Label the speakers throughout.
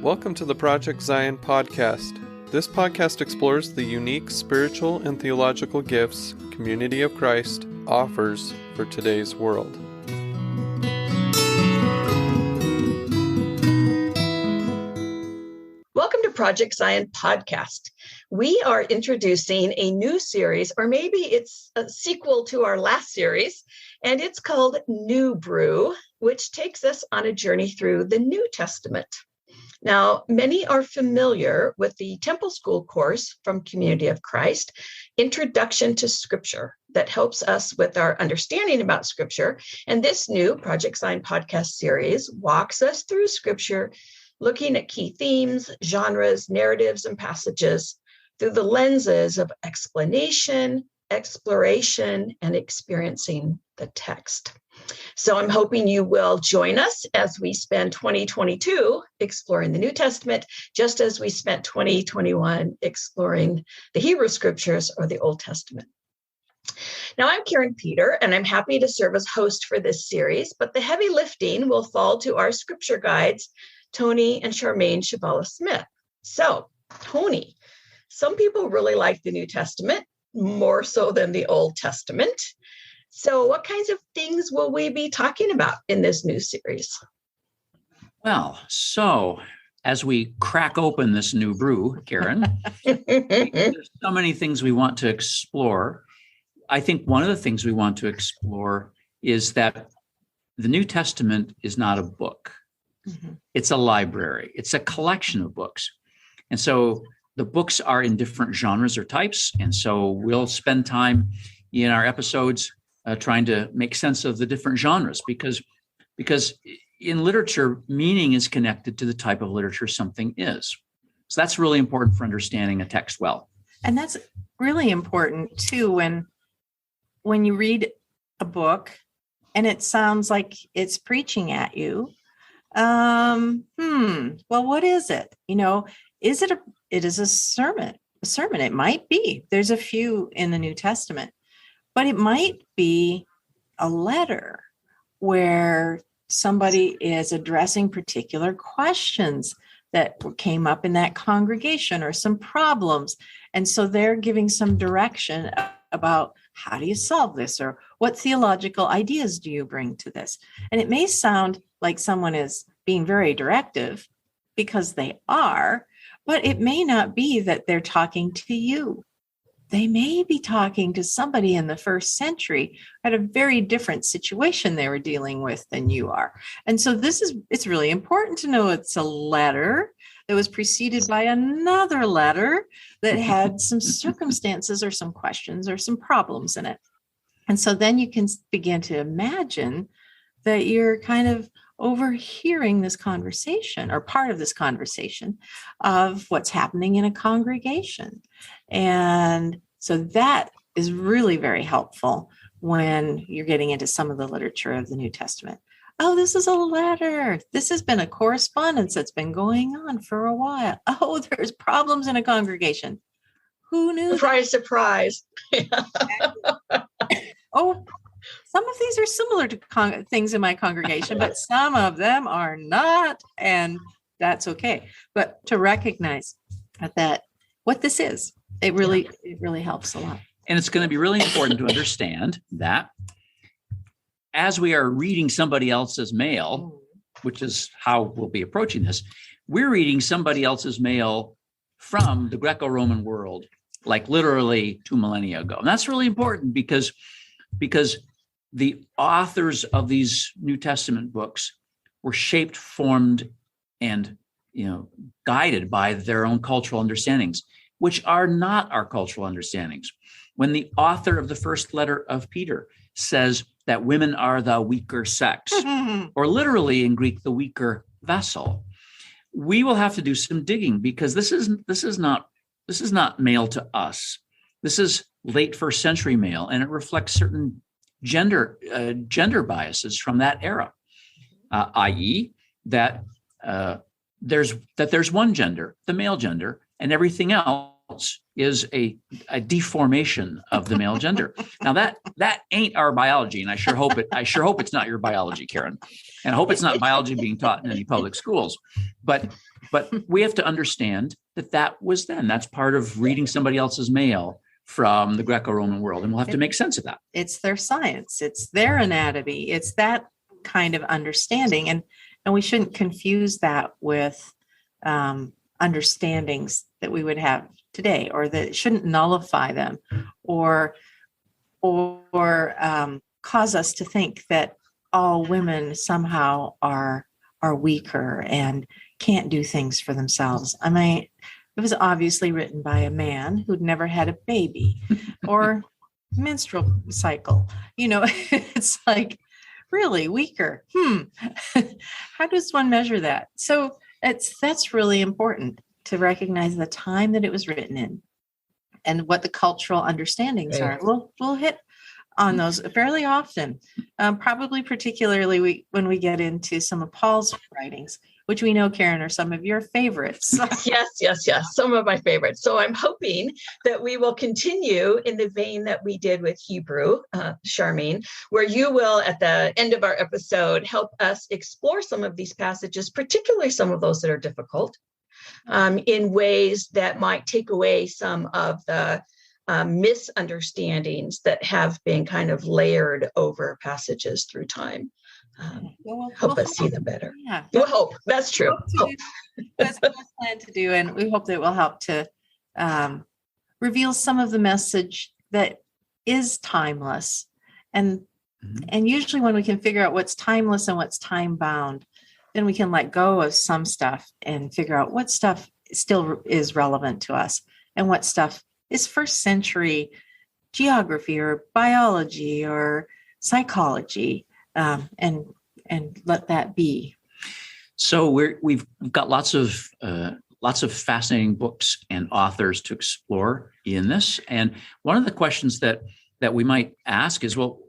Speaker 1: Welcome to the Project Zion podcast. This podcast explores the unique spiritual and theological gifts Community of Christ offers for today's world.
Speaker 2: Welcome to Project Zion podcast. We are introducing a new series, or maybe it's a sequel to our last series, and it's called New Brew, which takes us on a journey through the New Testament. Now, many are familiar with the Temple School course from Community of Christ, Introduction to Scripture, that helps us with our understanding about Scripture. And this new Project Zion podcast series walks us through Scripture, looking at key themes, genres, narratives, and passages through the lenses of explanation, exploration, and experiencing the text. So I'm hoping you will join us as we spend 2022 exploring the New Testament, just as we spent 2021 exploring the Hebrew Scriptures or the Old Testament. Now, I'm Karin Peter, and I'm happy to serve as host for this series, but the heavy lifting will fall to our scripture guides, Tony and Charmaine Chvala-Smith. So, Tony, some people really like the New Testament, more so than the Old Testament. So what kinds of things will we be talking about in this new series?
Speaker 3: Well, so as we crack open this new brew, Karin, there's so many things we want to explore. I think one of the things we want to explore is that the New Testament is not a book. Mm-hmm. It's a library. It's a collection of books. And so the books are in different genres or types. And so we'll spend time in our episodes trying to make sense of the different genres, because in literature, meaning is connected to the type of literature something is. So that's really important for understanding a text well.
Speaker 4: And that's really important too, when you read a book and it sounds like it's preaching at you. Well, what is it? It is a sermon. It might be. There's a few in the New Testament. But it might be a letter where somebody is addressing particular questions that came up in that congregation or some problems. And so they're giving some direction about how do you solve this, or what theological ideas do you bring to this? And it may sound like someone is being very directive, because they are, but it may not be that they're talking to you. They may be talking to somebody in the first century at a very different situation they were dealing with than you are. And so it's really important to know it's a letter that was preceded by another letter that had some circumstances or some questions or some problems in it. And so then you can begin to imagine that you're kind of overhearing this conversation, or part of this conversation, of what's happening in a congregation. And so that is really very helpful when you're getting into some of the literature of the New Testament. Oh, this is a letter. This has been a correspondence that's been going on for a while. Oh, there's problems in a congregation. Who knew?
Speaker 2: Surprise.
Speaker 4: Oh, some of these are similar to things in my congregation, but some of them are not, and that's okay. But to recognize that what this is, it really helps a lot.
Speaker 3: And it's going to be really important to understand that as we are reading somebody else's mail, which is how we'll be approaching this, we're reading somebody else's mail from the Greco-Roman world, like literally 2 millennia ago. And that's really important because the authors of these New Testament books were shaped, formed, and guided by their own cultural understandings, which are not our cultural understandings. When the author of the first letter of Peter says that women are the weaker sex, or literally in Greek, the weaker vessel, we will have to do some digging, because this is not mail to us. This is late first century mail, and it reflects certain gender biases from that era, i.e., that there's one gender, the male gender, and everything else is a deformation of the male gender. Now that ain't our biology, and I sure hope it's not your biology, Karin, and I hope it's not biology being taught in any public schools. But we have to understand that was then. That's part of reading somebody else's mail from the Greco-Roman world, and we'll have to make sense of that.
Speaker 4: It's their science, it's their anatomy, it's that kind of understanding, and we shouldn't confuse that with understandings that we would have today, or that shouldn't nullify them, or cause us to think that all women somehow are weaker and can't do things for themselves. I mean, it was obviously written by a man who'd never had a baby or menstrual cycle. It's like, really weaker. How does one measure that? So that's really important to recognize the time that it was written in and what the cultural understandings are. We'll hit on those fairly often, probably particularly when we get into some of Paul's writings, which we know, Karin, are some of your favorites.
Speaker 2: Yes. Some of my favorites. So I'm hoping that we will continue in the vein that we did with Hebrew, Charmaine, where you will, at the end of our episode, help us explore some of these passages, particularly some of those that are difficult, in ways that might take away some of the misunderstandings that have been kind of layered over passages through time. Help us see them better.
Speaker 4: Yeah,
Speaker 2: we'll hope. That's true.
Speaker 4: That's what we plan to do, and we hope that it will help to reveal some of the message that is timeless. And usually, when we can figure out what's timeless and what's time bound, then we can let go of some stuff and figure out what stuff still is relevant to us and what stuff is first century geography or biology or psychology. And let that be.
Speaker 3: So we've got lots of fascinating books and authors to explore in this. And one of the questions that we might ask is, well,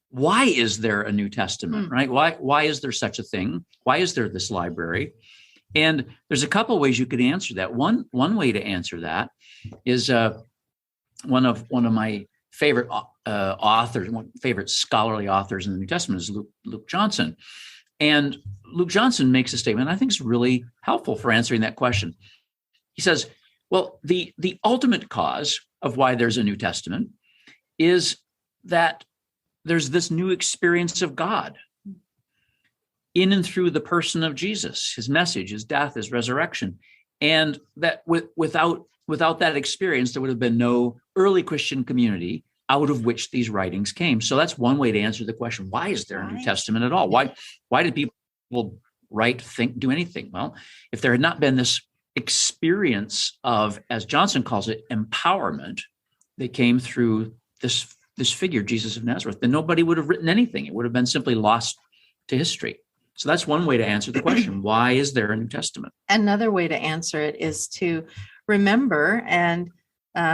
Speaker 3: why is there a New Testament, right? Why is there such a thing? Why is there this library? And there's a couple ways you could answer that. One way to answer that is one of my favorite authors, favorite scholarly authors in the New Testament is Luke Johnson. And Luke Johnson makes a statement I think is really helpful for answering that question. He says, well, the ultimate cause of why there's a New Testament is that there's this new experience of God in and through the person of Jesus, his message, his death, his resurrection. And that without that experience, there would have been no early Christian community out of which these writings came. So that's one way to answer the question, why is there a New Testament at all? Why did people write, think, do anything? Well, if there had not been this experience of, as Johnson calls it, empowerment that came through this figure, Jesus of Nazareth, then nobody would have written anything. It would have been simply lost to history. So that's one way to answer the question, why is there a New Testament?
Speaker 4: Another way to answer it is to remember, and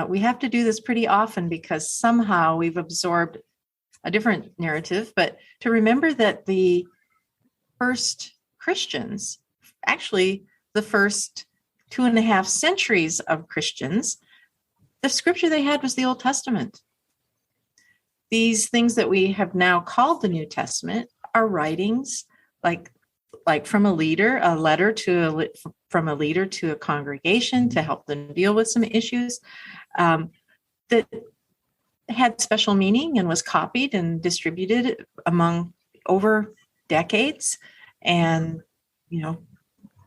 Speaker 4: we have to do this pretty often because somehow we've absorbed a different narrative, but to remember that the first Christians, actually the first 2.5 centuries of Christians, the scripture they had was the Old Testament. These things that we have now called the New Testament are writings like from a leader, a letter from a leader to a congregation to help them deal with some issues that had special meaning and was copied and distributed among over decades. And,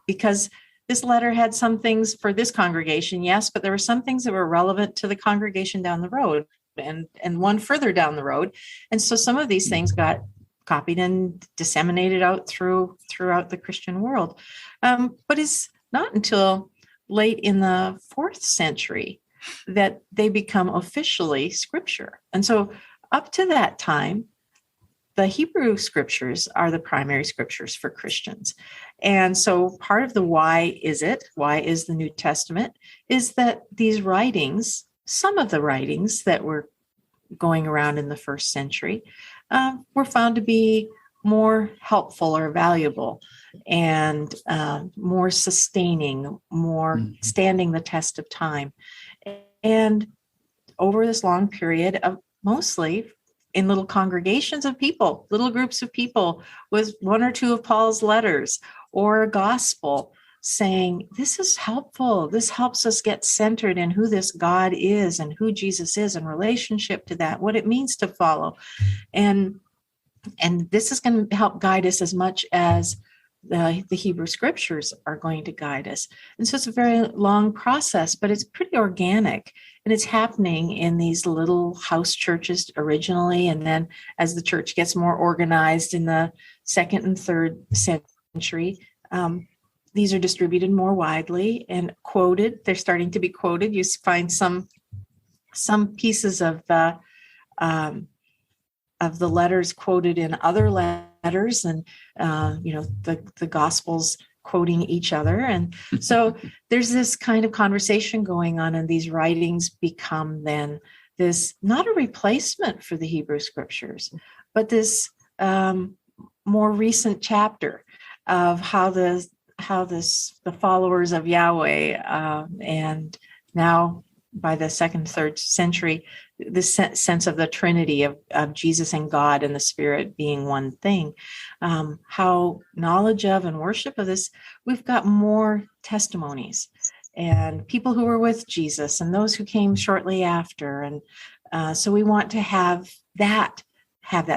Speaker 4: because this letter had some things for this congregation, yes, but there were some things that were relevant to the congregation down the road and one further down the road. And so some of these things got copied and disseminated out throughout the Christian world. But it's not until late in the 4th century that they become officially scripture. And so up to that time, the Hebrew scriptures are the primary scriptures for Christians. And so part of the why is the New Testament, is that these writings, some of the writings that were going around in the 1st century, were found to be more helpful or valuable and more sustaining, more standing the test of time. And over this long period of mostly in little congregations of people, little groups of people with one or two of Paul's letters or a gospel saying, this is helpful. This helps us get centered in who this God is and who Jesus is in relationship to that, what it means to follow. And this is going to help guide us as much as the Hebrew scriptures are going to guide us. And so it's a very long process, but it's pretty organic. And it's happening in these little house churches originally. And then as the church gets more organized in the 2nd and 3rd century, these are distributed more widely and quoted. They're starting to be quoted. You find some pieces of the letters quoted in other letters, and the Gospels quoting each other. And so there's this kind of conversation going on, and these writings become then this, not a replacement for the Hebrew scriptures, but this more recent chapter of how the followers of Yahweh and now by the 2nd, 3rd century, the sense of the Trinity of Jesus and God and the Spirit being one thing, how knowledge of and worship of this, we've got more testimonies and people who were with Jesus and those who came shortly after. And so we want to have that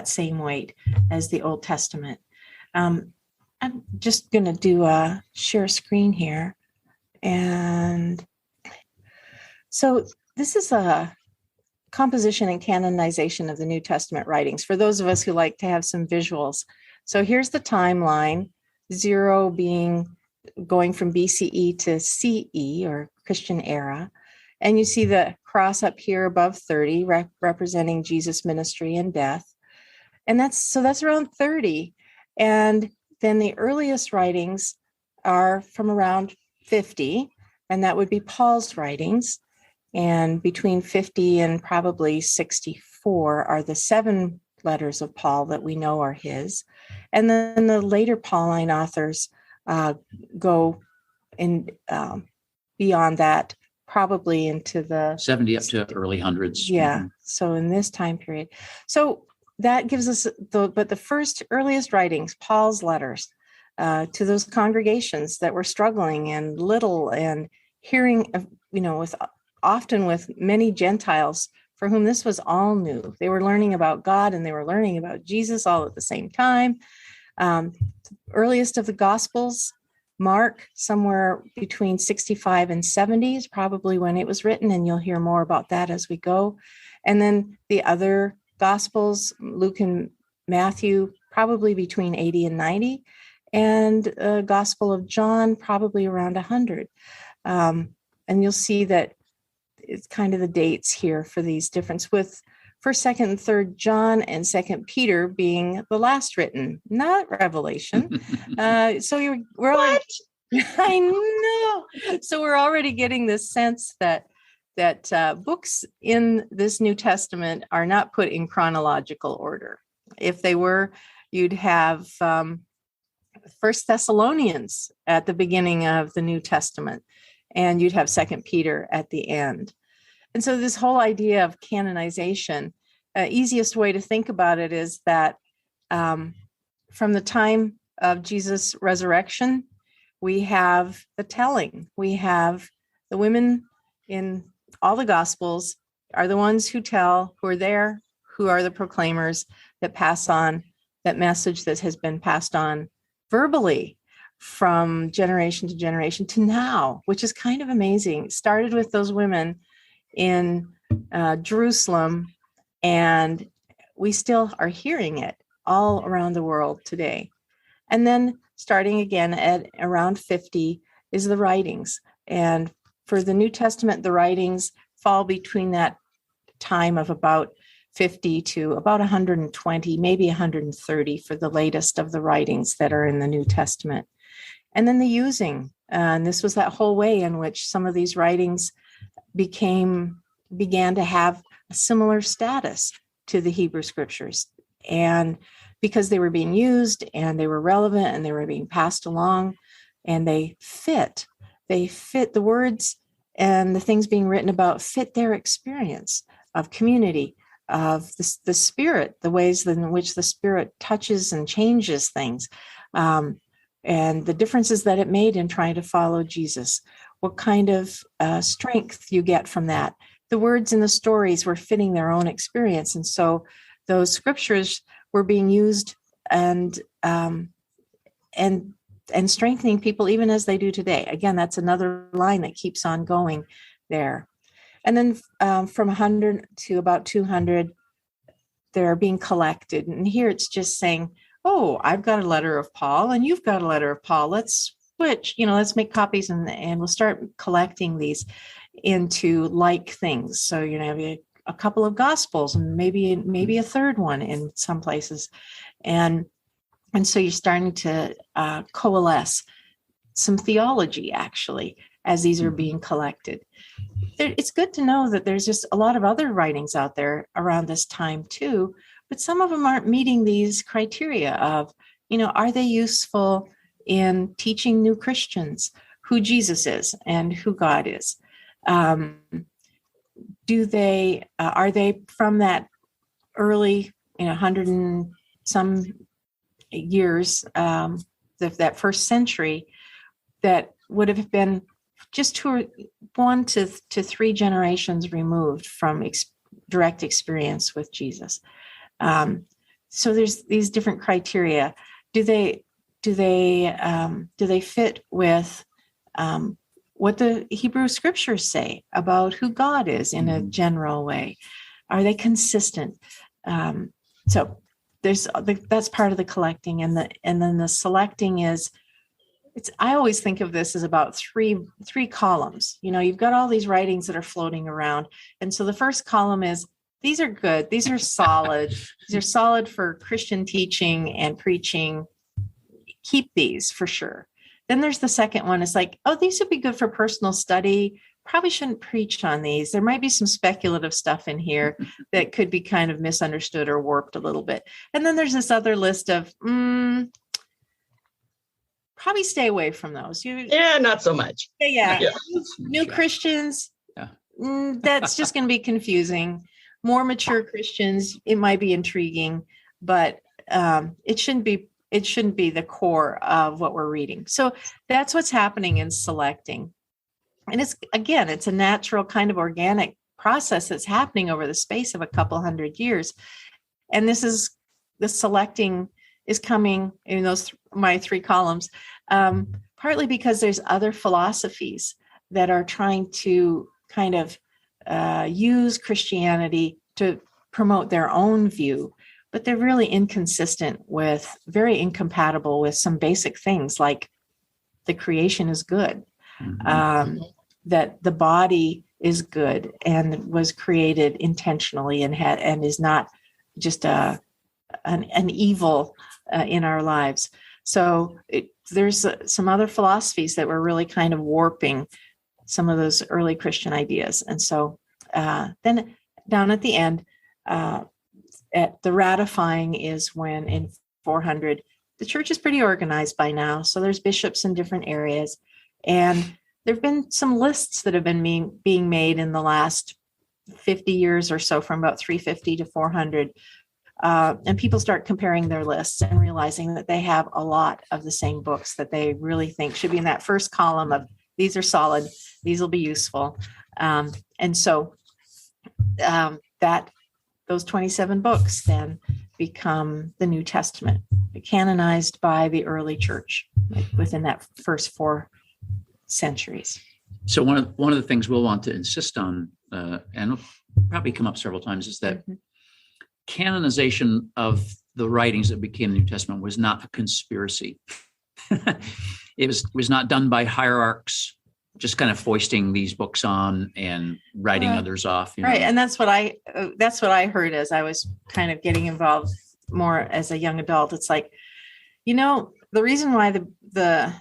Speaker 4: same weight as the Old Testament. I'm just going to do a share screen here. And so this is a composition and canonization of the New Testament writings for those of us who like to have some visuals. So here's the timeline, 0 being going from BCE to CE or Christian era. And you see the cross up here above 30 representing Jesus' ministry and death. And that's around 30. And then the earliest writings are from around 50, and that would be Paul's writings. And between 50 and probably 64 are the 7 letters of Paul that we know are his. And then the later Pauline authors go in beyond that, probably into the
Speaker 3: 70 up to early hundreds.
Speaker 4: Yeah.
Speaker 3: Mm-hmm.
Speaker 4: So in this time period. So that gives us the first earliest writings, Paul's letters to those congregations that were struggling and little and hearing, often with many Gentiles for whom this was all new. They were learning about God and they were learning about Jesus all at the same time. Earliest of the Gospels, Mark, somewhere between 65 and 70 is probably when it was written, and you'll hear more about that as we go. And then the other Gospels, Luke and Matthew, probably between 80 and 90, and Gospel of John, probably around 100. And you'll see that it's kind of the dates here for these difference, with 1st, 2nd, and 3rd John and 2nd Peter being the last written, not Revelation. So we're already, I know. So we're already getting this sense that books in this New Testament are not put in chronological order. If they were, you'd have 1 Thessalonians at the beginning of the New Testament, and you'd have 2nd Peter at the end. And so this whole idea of canonization, easiest way to think about it is that from the time of Jesus' resurrection, we have the telling. We have the women in all the Gospels are the ones who tell, who are there, who are the proclaimers that pass on that message that has been passed on verbally from generation to generation to now, which is kind of amazing. It started with those women in Jerusalem, and we still are hearing it all around the world today. And then starting again at around 50 is the writings. And for the New Testament, the writings fall between that time of about 50 to about 120, maybe 130 for the latest of the writings that are in the New Testament. And then the using, and this was that whole way in which some of these writings began to have a similar status to the Hebrew scriptures. And because they were being used and they were relevant and they were being passed along, and they fit the words and the things being written about fit their experience of community, of the Spirit, the ways in which the Spirit touches and changes things, and the differences that it made in trying to follow Jesus, what kind of strength you get from that. The words in the stories were fitting their own experience. And so those scriptures were being used and strengthening people even as they do today. Again, that's another line that keeps on going there. And then from 100 to about 200, they're being collected. And here it's just saying, oh, I've got a letter of Paul and you've got a letter of Paul. Let's switch, let's make copies and we'll start collecting these into like things. So, have a couple of gospels and maybe a third one in some places. And so you're starting to coalesce some theology, actually, as these are being collected. It's good to know that there's just a lot of other writings out there around this time, too, but some of them aren't meeting these criteria of, are they useful in teaching new Christians who Jesus is and who God is? Are they from that early, 100 and some years, that first century, that would have been just 1 to 3 generations removed from direct experience with Jesus? So there's these different criteria. Do they fit with what the Hebrew scriptures say about who God is in a general way? Are they consistent? So that's part of the collecting, and then the selecting is. I always think of this as about three columns. You've got all these writings that are floating around, and so the first column is, these are good, these are solid, these are solid for Christian teaching and preaching. Keep these for sure. Then there's the second one. It's like, oh, these would be good for personal study. Probably shouldn't preach on these. There might be some speculative stuff in here that could be kind of misunderstood or warped a little bit. And then there's this other list of, probably stay away from those.
Speaker 2: Not so much.
Speaker 4: Yeah. New Christians, that's just going to be confusing. More mature Christians, it might be intriguing, but it shouldn't be the core of what we're reading. So that's what's happening in selecting. And it's a natural kind of organic process that's happening over the space of a couple hundred years. And the selecting is coming in my 3 columns, partly because there's other philosophies that are trying to kind of use Christianity to promote their own view, but they're really very incompatible with some basic things like the creation is good, that the body is good and was created intentionally and is not just an evil in our lives. So there's some other philosophies that were really kind of warping some of those early Christian ideas. And so then down at the end, at the ratifying is when in 400, the church is pretty organized by now. So there's bishops in different areas. And there have been some lists that have been being made in the last 50 years or so, from about 350 to 400. And people start comparing their lists and realizing that they have a lot of the same books that they really think should be in that first column of, these are solid, these will be useful. And so those 27 books then become the New Testament, canonized by the early church within that first 4 centuries.
Speaker 3: So one of the things we'll want to insist on, and it'll probably come up several times, is that canonization of the writings that became the New Testament was not a conspiracy. It was not done by hierarchs just kind of foisting these books on and writing others off.
Speaker 4: Right. And that's what I heard as I was kind of getting involved more as a young adult. It's like, the reason why the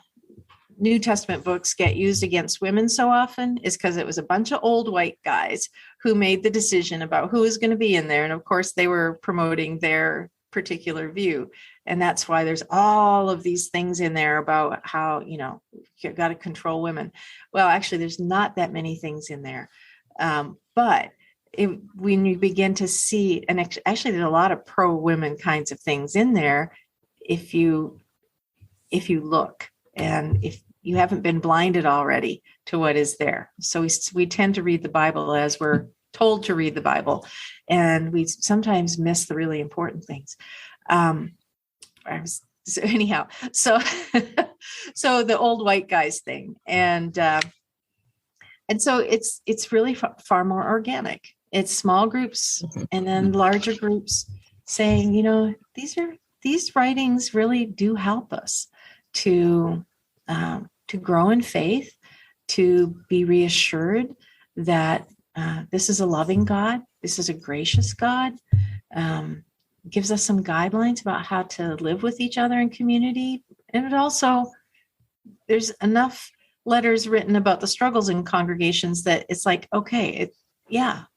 Speaker 4: New Testament books get used against women so often is because it was a bunch of old white guys who made the decision about who was going to be in there. And of course, they were promoting their particular view. And that's why there's all of these things in there about how, got to control women. Well, actually, there's not that many things in there. But when you begin to see, and actually there's a lot of pro-women kinds of things in there, if you look, and if you haven't been blinded already to what is there. So we tend to read the Bible as we're told to read the Bible, and we sometimes miss the really important things. So anyhow, so the old white guys thing, and so it's really far more organic. It's small groups and then larger groups saying, these writings really do help us to grow in faith, to be reassured that this is a loving God, this is a gracious God, gives us some guidelines about how to live with each other in community. And it also, there's enough letters written about the struggles in congregations that it's like, okay,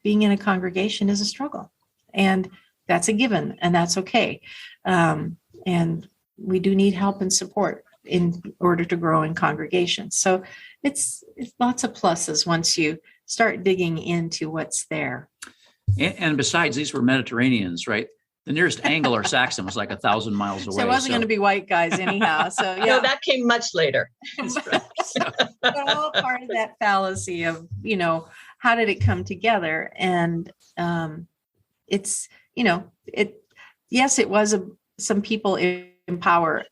Speaker 4: being in a congregation is a struggle, and that's a given, and that's okay. And we do need help and support in order to grow in congregations. So it's lots of pluses once you start digging into what's there.
Speaker 3: And besides, these were Mediterraneans, right? The nearest Anglo-Saxon was like 1,000 miles away.
Speaker 4: So it wasn't going to be white guys anyhow. So yeah,
Speaker 2: no, that came much later.
Speaker 4: But all part of that fallacy of, how did it come together? And it's, it was some people in power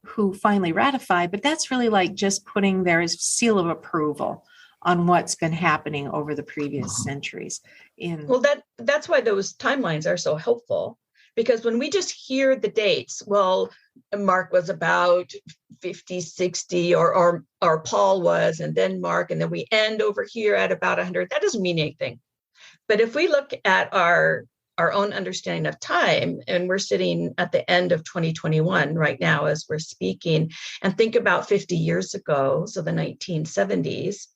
Speaker 4: who finally ratified, but that's really like just putting their seal of approval on what's been happening over the previous centuries.
Speaker 2: Well, that's why those timelines are so helpful, because when we just hear the dates, well, Mark was about 50, 60, or Paul was, and then Mark, and then we end over here at about 100, that doesn't mean anything. But if we look at our own understanding of time, and we're sitting at the end of 2021 right now as we're speaking, and think about 50 years ago, so the 1970s,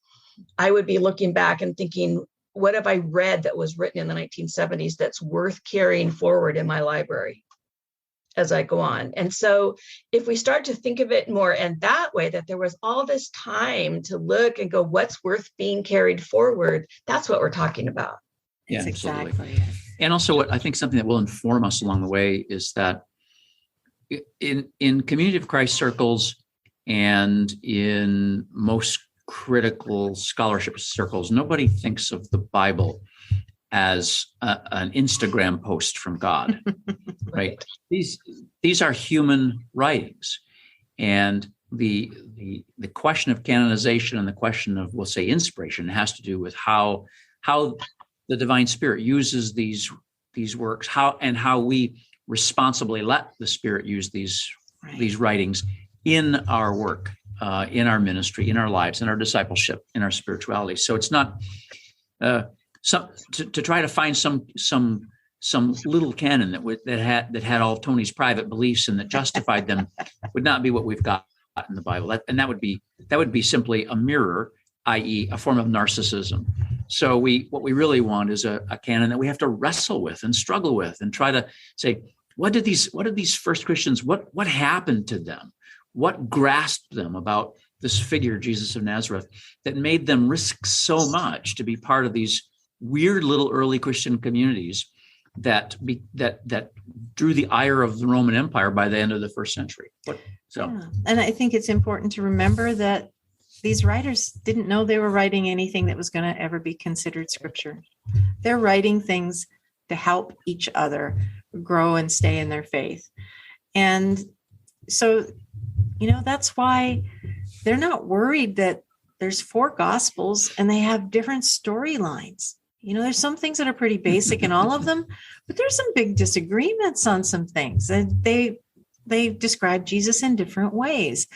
Speaker 2: I would be looking back and thinking, what have I read that was written in the 1970s that's worth carrying forward in my library as I go on? And so if we start to think of it more in that way, that there was all this time to look and go, what's worth being carried forward? That's what we're talking about.
Speaker 3: Yeah,
Speaker 4: exactly.
Speaker 3: Absolutely. And also what I think something that will inform us along the way is that in Community of Christ circles and in most critical scholarship circles, nobody thinks of the Bible as an Instagram post from God, right? These are human writings, and the question of canonization and the question of, we'll say, inspiration has to do with how the divine Spirit uses these works, how we responsibly let the Spirit use these writings in our work. In our ministry, in our lives, in our discipleship, in our spirituality. So it's not to try to find some little canon that had all of Tony's private beliefs and that justified them would not be what we've got in the Bible. That would be simply a mirror, i.e., a form of narcissism. So what we really want is a canon that we have to wrestle with and struggle with and try to say, what did these first Christians, what happened to them? What grasped them about this figure, Jesus of Nazareth, that made them risk so much to be part of these weird little early Christian communities that drew the ire of the Roman Empire by the end of the first century?
Speaker 4: And I think it's important to remember that these writers didn't know they were writing anything that was going to ever be considered scripture. They're writing things to help each other grow and stay in their faith. And so, that's why they're not worried that there's 4 gospels and they have different storylines. There's some things that are pretty basic in all of them, but there's some big disagreements on some things. And they describe Jesus in different ways,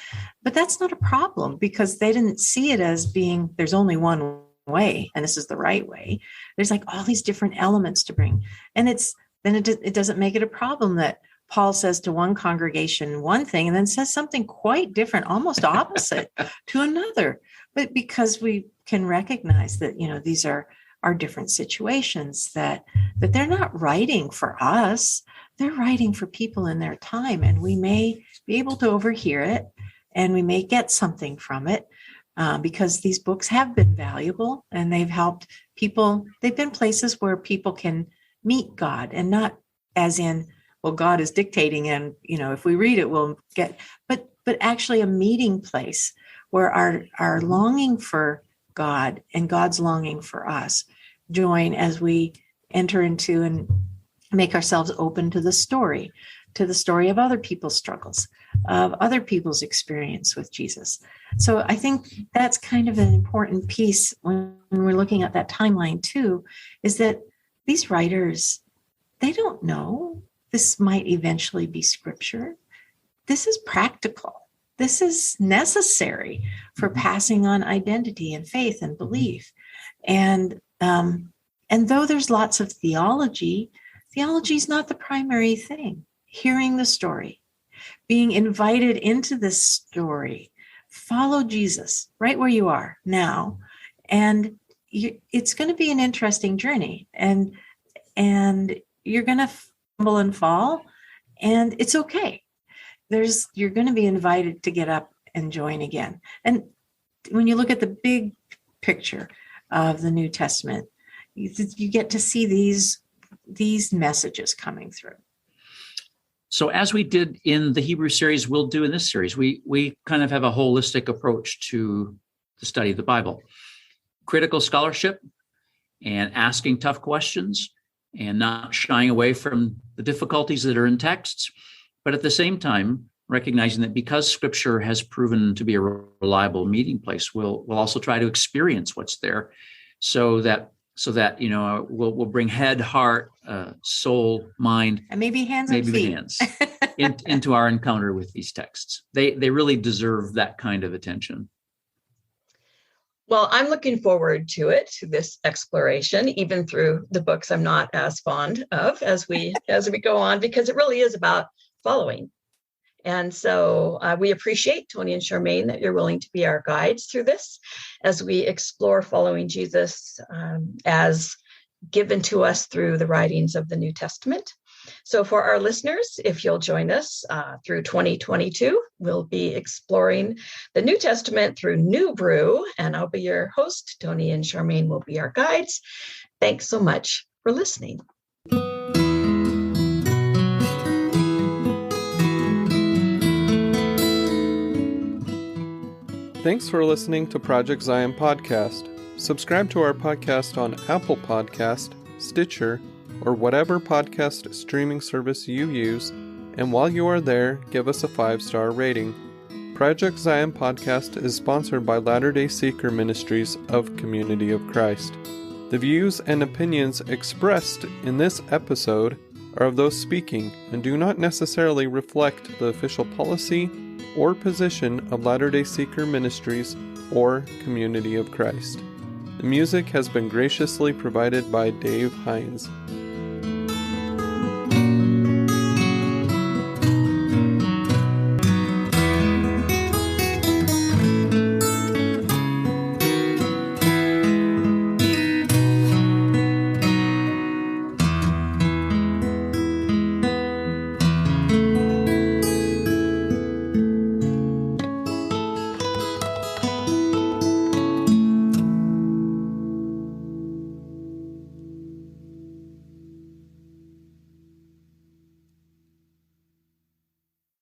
Speaker 4: but that's not a problem because they didn't see it as being, there's only one way and this is the right way. There's like all these different elements to bring. And it doesn't make it a problem that Paul says to one congregation one thing and then says something quite different, almost opposite to another. But because we can recognize that, these are different situations, that they're not writing for us, they're writing for people in their time. And we may be able to overhear it and we may get something from it because these books have been valuable and they've helped people. They've been places where people can meet God, and not as in, well, God is dictating and, if we read it, we'll get, but actually a meeting place where our longing for God and God's longing for us join as we enter into and make ourselves open to the story of other people's struggles, of other people's experience with Jesus. So I think that's kind of an important piece when we're looking at that timeline too, is that these writers, they don't know this might eventually be scripture. This is practical. This is necessary for passing on identity and faith and belief. And though there's lots of theology is not the primary thing. Hearing the story, being invited into this story, follow Jesus right where you are now. And it's going to be an interesting journey. And you're going to fumble and fall, and it's okay. You're going to be invited to get up and join again. And when you look at the big picture of the New Testament, you get to see these messages coming through.
Speaker 3: So as we did in the Hebrew series, we'll do in this series. We kind of have a holistic approach to the study of the Bible. Critical scholarship and asking tough questions and not shying away from the difficulties that are in texts, but at the same time, recognizing that because Scripture has proven to be a reliable meeting place, we'll also try to experience what's there so that we'll bring head, heart, soul, mind,
Speaker 4: and maybe hands and feet
Speaker 3: into our encounter with these texts. They really deserve that kind of attention.
Speaker 2: Well, I'm looking forward to this exploration, even through the books I'm not as fond of as we go on, because it really is about following. And so we appreciate, Tony and Charmaine, that you're willing to be our guides through this as we explore following Jesus as given to us through the writings of the New Testament. So for our listeners, if you'll join us through 2022, we'll be exploring the New Testament through New Brew, and I'll be your host. Tony and Charmaine will be our guides. Thanks so much for listening.
Speaker 1: Thanks for listening to Project Zion Podcast. Subscribe to our podcast on Apple Podcast, Stitcher, or whatever podcast streaming service you use, and while you are there, give us a 5-star rating. Project Zion Podcast is sponsored by Latter-day Seeker Ministries of Community of Christ. The views and opinions expressed in this episode are of those speaking and do not necessarily reflect the official policy or position of Latter-day Seeker Ministries or Community of Christ. The music has been graciously provided by Dave Hines.